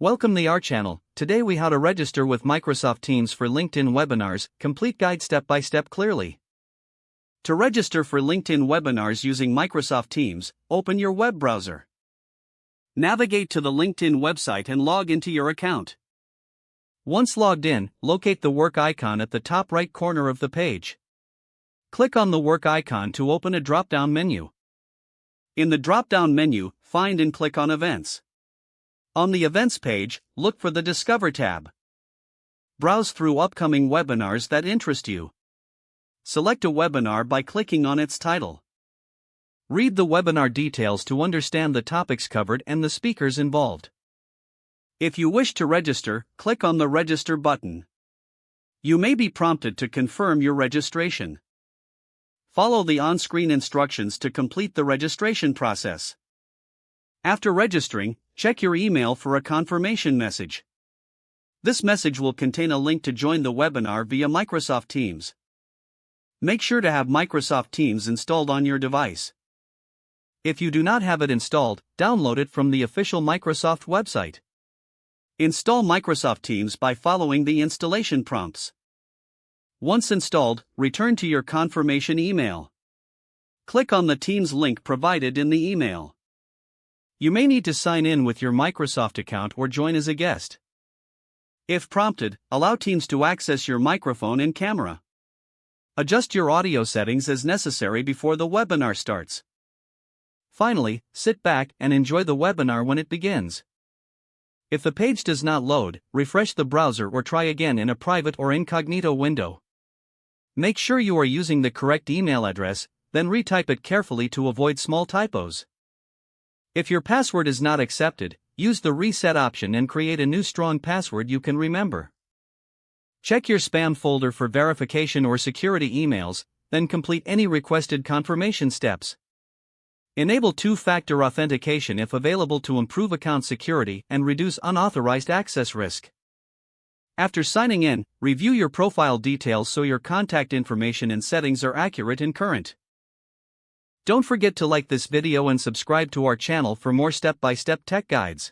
Welcome to our channel. Today we how to register with Microsoft Teams for LinkedIn webinars, complete guide step by step clearly. To register for LinkedIn webinars using Microsoft Teams, open your web browser. Navigate to the LinkedIn website and log into your account. Once logged in, locate the work icon at the top right corner of the page. Click on the work icon to open a drop-down menu. In the drop-down menu, find and click on Events. On the Events page, look for the Discover tab. Browse through upcoming webinars that interest you. Select a webinar by clicking on its title. Read the webinar details to understand the topics covered and the speakers involved. If you wish to register, click on the Register button. You may be prompted to confirm your registration. Follow the on-screen instructions to complete the registration process. After registering, check your email for a confirmation message. This message will contain a link to join the webinar via Microsoft Teams. Make sure to have Microsoft Teams installed on your device. If you do not have it installed, download it from the official Microsoft website. Install Microsoft Teams by following the installation prompts. Once installed, return to your confirmation email. Click on the Teams link provided in the email. You may need to sign in with your Microsoft account or join as a guest. If prompted, allow Teams to access your microphone and camera. Adjust your audio settings as necessary before the webinar starts. Finally, sit back and enjoy the webinar when it begins. If the page does not load, refresh the browser or try again in a private or incognito window. Make sure you are using the correct email address, then retype it carefully to avoid small typos. If your password is not accepted, use the reset option and create a new strong password you can remember. Check your spam folder for verification or security emails, then complete any requested confirmation steps. Enable two-factor authentication if available to improve account security and reduce unauthorized access risk. After signing in, review your profile details so your contact information and settings are accurate and current. Don't forget to like this video and subscribe to our channel for more step-by-step tech guides.